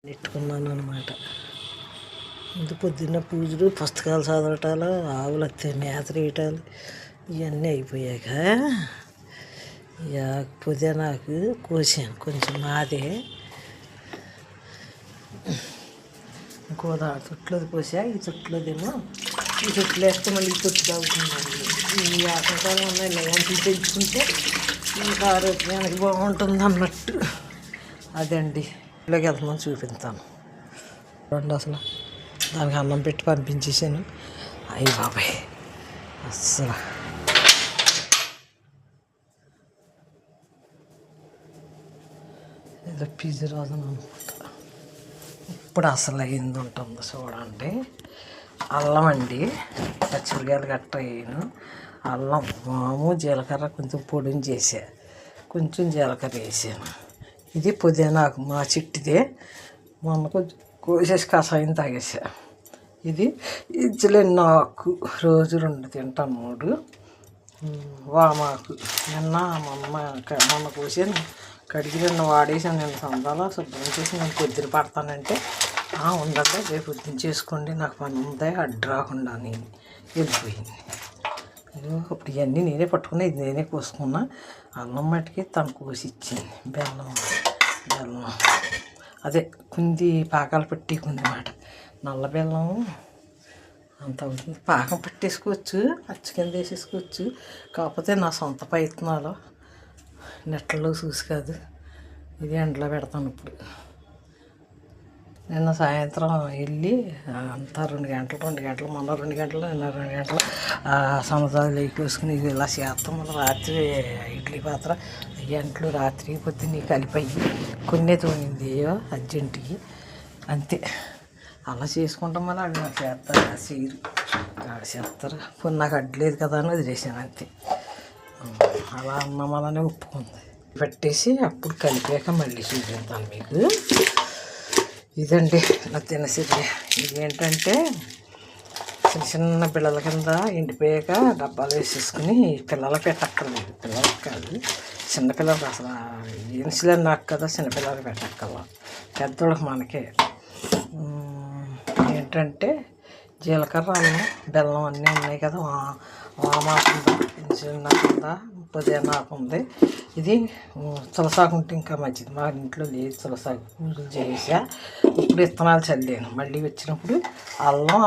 నెట్టుకున్నాను అనమాట. ఇంత పొద్దున్న పూజలు, పుస్తకాలు చదవటాలు, ఆవులు వస్తే మేత వేయటాలు ఇవన్నీ అయిపోయాక ఇక పుదీనాకు కోసాను కొంచెం మాదే. ఇంకో చుట్లోది కోసా. ఈ చుట్లోదేమో ఈ చుట్లు వేస్తే మళ్ళీ ఈ చుట్టు తాగుతున్నాను. ఈ ఆటంకాలు ఉన్నాయి, ఇలాంటివి పెంచుకుంటే ఇంకా ఆరోగ్యానికి బాగుంటుంది అన్నట్టు. అదండి ఇలాగ వెళ్తున్నాను, చూపిస్తాను చూడండి. అసలు దానికి అన్నం పెట్టి పంపించేసాను. అయ్యి బాబాయ్ అస్సలు ఏదో పిజ్జా రోజున అనుకుంటా. ఇప్పుడు అసలు అయింది ఉంటుంది చూడండి. అల్లం అండి, పచ్చిమిరకాయలు గట్ట వేయను. అల్లం, వాము, జీలకర్ర కొంచెం పొడిని చేసా, కొంచెం జీలకర్ర వేసాను. ఇది పుదీనాకు మా చిట్టిదే, మొన్న కొంచెం కోసేసి కషాయం తాగేసా. ఇది ఇజ్జలెన్న ఆకు, రోజు 2 తింటాను, 3. వామాకు మొన్న కోసాను, కడిగి 2 వాడేసాను. నేను సందాలో శుభ్రం చేసి నేను పొద్దున పడతానంటే ఉందంటే రేపు పొద్దున్న చేసుకోండి, నాకు పని ఉందే అడ్డు రాకుండా నేను వెళ్ళిపోయింది. ఇప్పుడు ఇవన్నీ నేనే పట్టుకున్నా, ఇది నేనే కోసుకున్నా. అల్లం మట్టికి తను కోసి ఇచ్చింది. బెల్లం అదే కుంది పాకాలు పెట్టుకుంది అన్నమాట. నల్ల బెల్లం అంత అవుతుంది, పాకం పెట్టేసుకోవచ్చు, అచ్చు కింద వేసేసుకోవచ్చు. కాకపోతే నా సొంత ప్రయత్నాలు నెట్లలో చూసి కాదు, ఇది ఎండలో పెడతాను. ఇప్పుడు నిన్న సాయంత్రం వెళ్ళి అంతా 2 గంటలు, మొన్న 2 గంటలు, నిన్న 2 గంటలు సముద్రాలు వేసుకుని ఇలా చేస్తాం. మళ్ళీ రాత్రి ఇడ్లీ పాత్ర గంటలు రాత్రి పొద్దున్న కలిపి కొన్నే తోనింది అర్జెంటుకి, అంతే. అలా చేసుకుంటాం. మళ్ళీ అవి నాకు చేస్తారు, సీరు ఆడ చేస్తారు. కొన్ని నాకు అడ్డలేదు కదా అని వదిలేసాను, అంతే. అలా అన్నం అలానే ఒప్పుకుంది. పెట్టేసి అప్పుడు కలిపాక మళ్ళీ చూపిస్తాను మీకు. ఇదండి నా తినసిరి. ఇదేంటంటే చిన్న పిల్లల కింద ఎండిపోయాక డబ్బాలు వేసేసుకుని పిల్లలు పెట్టక్కర్లేదు, పిల్లలకు కాదు, చిన్నపిల్లలకి. అసలు ఇన్సులిన్ నాకు కదా, చిన్నపిల్లలకి పెట్టక్కర్లా, పెద్దోళ్ళకి మనకే. ఏంటంటే జీలకర్ర, అల్లం, బెల్లం అన్నీ ఉన్నాయి కదా. వామాకు ఉందా, ఇన్సులిన్ ఉందా, పుదీనాకు ఉంది. ఇది తులసాకు ఉంటే ఇంకా మంచిది. మా ఇంట్లో లేదు తులసాకు, పూజలు చేసా. ఇప్పుడు విత్తనాలు చల్లాను. మళ్ళీ వచ్చినప్పుడు అల్లం,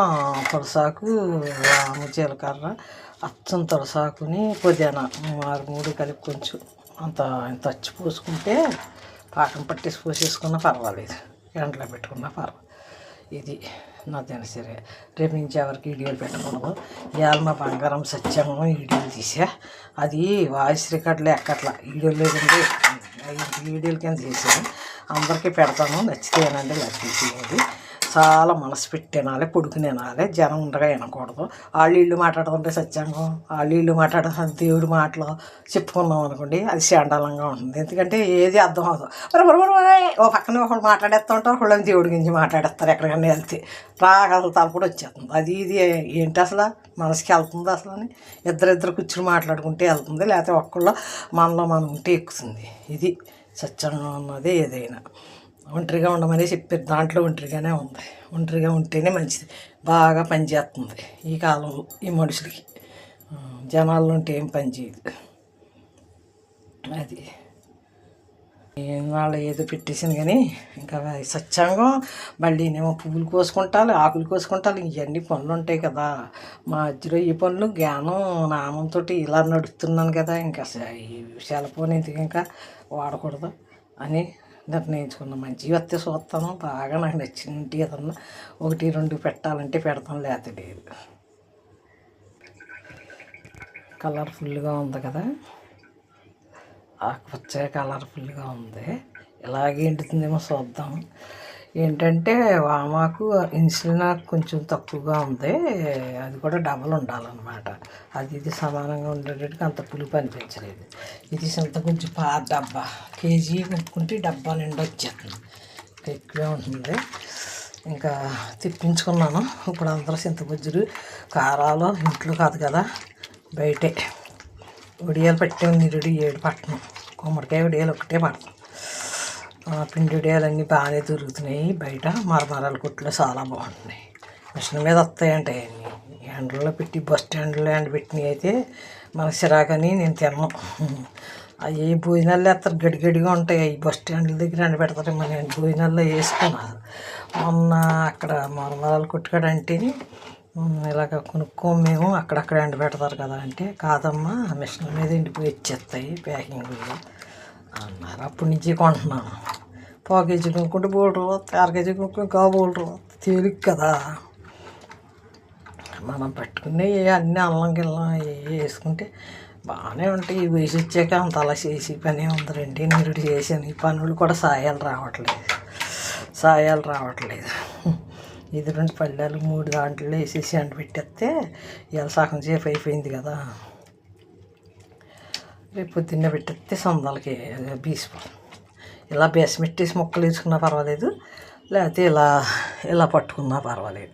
తులసాకు, వాము, జీలకర్ర, అచ్చం తులసాకుని పుదీనా 3 కలిపి కొంచెం ఇంత అచ్చి పోసుకుంటే పాకం పట్టేసి పోసేసుకున్నా పర్వాలేదు, ఎండలో పెట్టుకున్నా పర్వాలేదు. ఇది నా దినసరి. రేపు నుంచి ఎవరికి వీడియోలు పెట్టకూడదు. ఇవాళ మా బంగారం సత్యము వీడియోలు తీసా, అది వాయిస్ రికార్డులు ఎక్కట్లా, వీడియోలు లేదండి, వీడియోల కింద చేసాను. అందరికీ పెడతాను, నచ్చితే ఏనండి, నచ్చితే చాలా మనసు పెట్టి తినాలి, పొడుకుని తినాలి, జనం ఉండగా వినకూడదు. వాళ్ళు ఇల్లు మాట్లాడుతుంటే సత్యాంగం, వాళ్ళు ఇల్లు మాట్లాడుతుంటే దేవుడి మాటలు చెప్పుకున్నాం అనుకోండి, అది శాండాలంగా ఉంటుంది. ఎందుకంటే ఏది అర్థం అవ్వదు. ఓ పక్కన ఒకళ్ళు మాట్లాడేస్తూ ఉంటారు, ఒకళ్ళని దేవుడి గురించి మాట్లాడేస్తారు. ఎక్కడికన్నా వెళ్తే రాగల తలపడి వచ్చేస్తుంది. అది ఇది ఏంటి అసలు మనసుకి వెళ్తుంది అసలు అని ఇద్దరు కూర్చుని మాట్లాడుకుంటే వెళ్తుంది, లేకపోతే ఒక్కళ్ళు మనలో మనం ఉంటే ఎక్కుతుంది. ఇది సత్యంగా ఉన్నది. ఏదైనా ఒంటరిగా ఉండమని చెప్పారు, దాంట్లో ఒంటరిగానే ఉంది. ఒంటరిగా ఉంటేనే మంచిది, బాగా పనిచేస్తుంది ఈ కాలంలో ఈ మనుషులకి. జనాల్లో ఉంటే ఏం పని చేయదు. అది వాళ్ళు ఏదో పెట్టేసింది కానీ ఇంకా సత్యంగం. మళ్ళీ నేమో పువ్వులు కోసుకుంటాను, ఆకులు కోసుకుంటాను, ఇవన్నీ పనులు ఉంటాయి కదా. మా మధ్యలో ఈ పనులు జ్ఞానం నామంతో ఇలా నడుస్తున్నాను కదా, ఇంకా ఈ సెల్ ఫోన్ ఎందుకు ఇంకా వాడకూడదు అని నిర్ణయించుకున్నా. మంచిగా వస్తే చూస్తాను, బాగా నాకు నచ్చింది ఏదన్నా 1, 2 పెట్టాలంటే పెడతాను, లేకపోతే లేదు. కలర్ఫుల్గా ఉంది కదా, ఆకుపచ్చ కలర్ఫుల్గా ఉంది. ఇలాగే ఎండుతుందేమో చూద్దాం. ఏంటంటే వామాకు ఇన్సులిన్ కొంచెం తక్కువగా ఉంది, అది కూడా డబల్ ఉండాలన్నమాట. అది ఇది సమానంగా ఉండేటట్టుగా అంత పులుపు అనిపించలేదు. ఇది ఇంత కొంచెం పాత డబ్బా, కేజీ కొనుక్కుంటే డబ్బా నిండా వచ్చేస్తుంది, ఇంకా ఎక్కువే ఉంటుంది. ఇంకా తెప్పించుకున్నాను. ఇప్పుడు అందరూ చింతగుజ్జులు కారాలు ఇంట్లో కాదు కదా, బయటే. వడియాలు పట్టే నిరుడు 7 పట్టణం, గుమ్మడికాయ వడియాలు ఒకటే పడతాం. పిండిడియాలన్నీ బాగానే దొరుకుతున్నాయి బయట. మరమరాల కొట్లో చాలా బాగుంటున్నాయి. మిషన్ మీద వస్తాయంటే ఎండలో పెట్టి బస్ స్టాండ్లో ఎండబెట్టినవి అయితే మనకు చిరాకని నేను తినను. అవి భోజనాలు వేస్తారు, గడిగడిగా ఉంటాయి. అవి బస్ స్టాండ్ల దగ్గర ఎండబెడతారు. మన భోజనాల్లో వేసుకున్నారు. మొన్న అక్కడ మరమరాలు కొట్టుకాడంటే ఇలాగ కొనుక్కోము మేము, అక్కడక్కడ ఎండబెడతారు కదా అంటే, కాదమ్మా మిషన్ మీద ఎండిపోయి ఇచ్చేస్తాయి ప్యాకింగ్లో అన్నారు. అప్పటి నుంచి కొంటున్నాను. పావు కేజీ కొనుక్కుంటే బోల్డరు, అర కేజీ కొనుక్కుంటే కా బోల్డరు తేలిక కదా. మనం పట్టుకునే అన్నీ అల్లం గిల్లం వేసుకుంటే బాగానే ఉంటాయి. ఈ వయసు వచ్చాక అంత అలా చేసి పని ఉందరండి. నిరుడు చేసాను. ఈ పనులు కూడా సాయాలు రావట్లేదు. ఇది 2 పళ్ళాలు 3 దాంట్లో వేసేసి ఎండబెట్టేస్తే ఇవాళ సగం సేపు అయిపోయింది కదా. రేపు పొద్దున్నే పెట్టేస్తే సొందలకి బీసిపోతుంది. ఇలా బేసం పెట్టేసి ముక్కలు వేసుకున్నా పర్వాలేదు, లేకపోతే ఇలా పట్టుకున్నా పర్వాలేదు.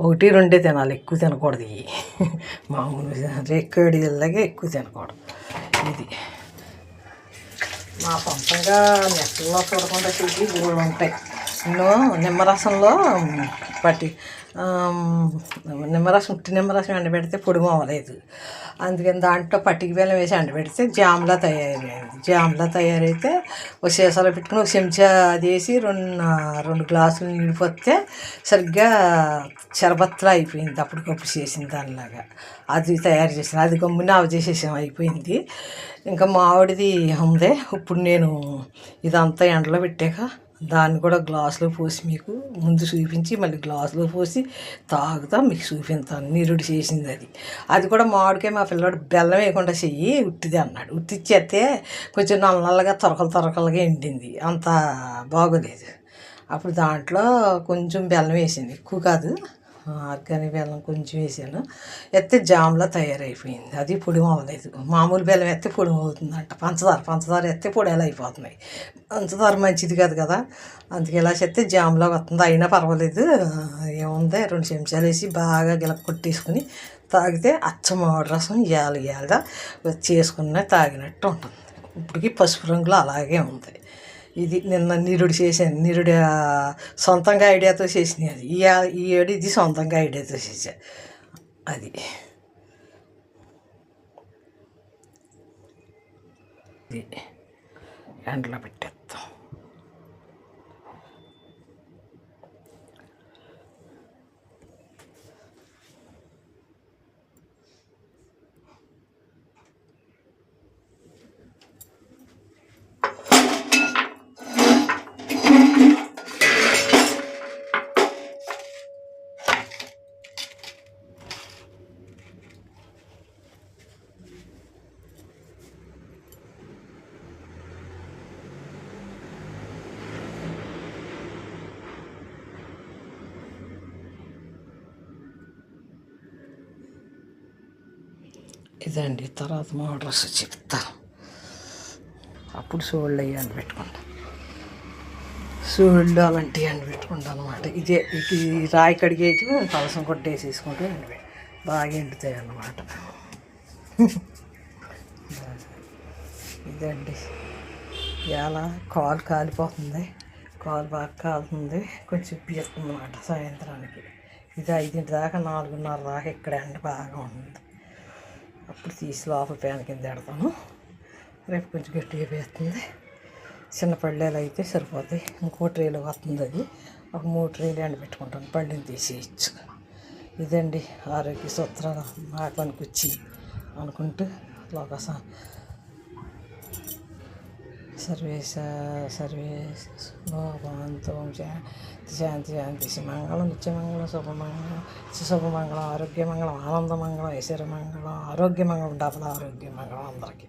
1, 2 తినాలి, ఎక్కువ తినకూడదు. ఇవి మామూలు రేక్కడిలాగే ఎక్కువ తినకూడదు. ఇది మా సొంతంగా నెట్లో చూడకుండా చేసి గోళ్ళు ఉంటాయి. నేను నిమ్మరసంలో ఉట్టి నిమ్మరసం ఎండబెడితే పొడి అవ్వలేదు. అందుకని దాంట్లో పట్టిక బెల్లం వేసి ఎండబెడితే జామ్లా తయారైంది. జామ్లా తయారైతే ఒక సీసాలో పెట్టుకుని ఒక చెంచా అది వేసి 2 గ్లాసులు నీళ్ళు పోస్తే సరిగ్గా షర్బత్లా అయిపోయింది. అప్పటికప్పుడు చేసిన దానిలాగా అది తయారు చేసాను. అది గమ్మున అవి చేసేసాం, అయిపోయింది. ఇంకా మామిడిది ఉంది. ఇప్పుడు నేను ఇదంతా ఎండలో పెట్టాక దాన్ని కూడా గ్లాసులో పోసి మీకు ముందు చూపించి మళ్ళీ గ్లాసులో పోసి తాగుతా మీకు చూపిస్తాను. నిరుడు చేసింది అది కూడా మామిడికాయ మా పిల్లవాడు బెల్లం వేయకుండా చెయ్యి ఉట్టిది అన్నాడు. ఉట్టిచ్చేస్తే కొంచెం నల్లగా తొరకలుగా ఎండింది, అంత బాగోలేదు. అప్పుడు దాంట్లో కొంచెం బెల్లం వేసాను, ఎక్కువ కాదు, ఆర్గానిక్ బెల్లం కొంచెం వేసాను. ఎత్తే జామ్లా తయారైపోయింది. అది పొడి అవ్వలేదు. మామూలు బెల్లం ఎత్తే పొడి అవుతుందంట. పంచదార ఎత్తే పొడేలా అయిపోతున్నాయి. పంచదార మంచిది కాదు కదా, అందుకే ఇలా చేస్తే జామ్లా వస్తుంది. అయినా పర్వాలేదు, ఏముంది 2 చెంచాలు వేసి బాగా గిలక కొట్టేసుకుని తాగితే మామిడి రసం ఇయాల చేసుకున్న తాగినట్టు ఉంటుంది. ఇప్పటికి పసుపు రంగులో అలాగే ఉంది. ఇది నిన్న నిరుడు చేశాను. నిరుడు సొంతంగా ఐడియాతో చేసినవి. అది ఈ ఏడు ఇది సొంతంగా ఐడియాతో చేసా. అది ఎండలో పెట్టేస్తాం. ఇదండి. తర్వాత మా డ్రెస్ చెప్తా. అప్పుడు సోళ్ళు అయ్యి పెట్టుకుంటా. సోళ్ళు అలాంటివి పెట్టుకుంటా అనమాట. ఇది రాయి కడిగేసి పలసం కొట్టేసేసుకుంటూ బాగా ఎండుతాయి అన్నమాట. ఇదండి. ఇలా కాలు కాలిపోతుంది, కాలు బాగా కాలుతుంది, కొంచెం పీస్తుంది అన్నమాట సాయంత్రానికి. ఇది 5 దాకా 4:30 దాకా ఇక్కడ ఎండ బాగా ఉంది. అప్పుడు తీసి లోపల ప్యాన్ కింద పెడతాను. రేపు కొంచెం గట్టిగా వేస్తుంది. చిన్న పళ్ళేలు అయితే సరిపోతాయి. ఇంకో ట్రేలో వస్తుంది. అది ఒక 3 ట్రేలు ఎండబెట్టుకుంటాను, పళ్ళని తీసేయచ్చు. ఇదండి ఆరోగ్య సూత్రాలు మా పనికొచ్చి అనుకుంటూ లోక సర్వేశోభవంతో శాంతి మంగళం నిత్యమంగళం శుభమంగళం ఆరోగ్యమంగళం ఆనందమంగళం ఐశ్వర్యమంగళం ఆరోగ్యమంగళం డబల్ ఆరోగ్యమంగళం అందరికీ.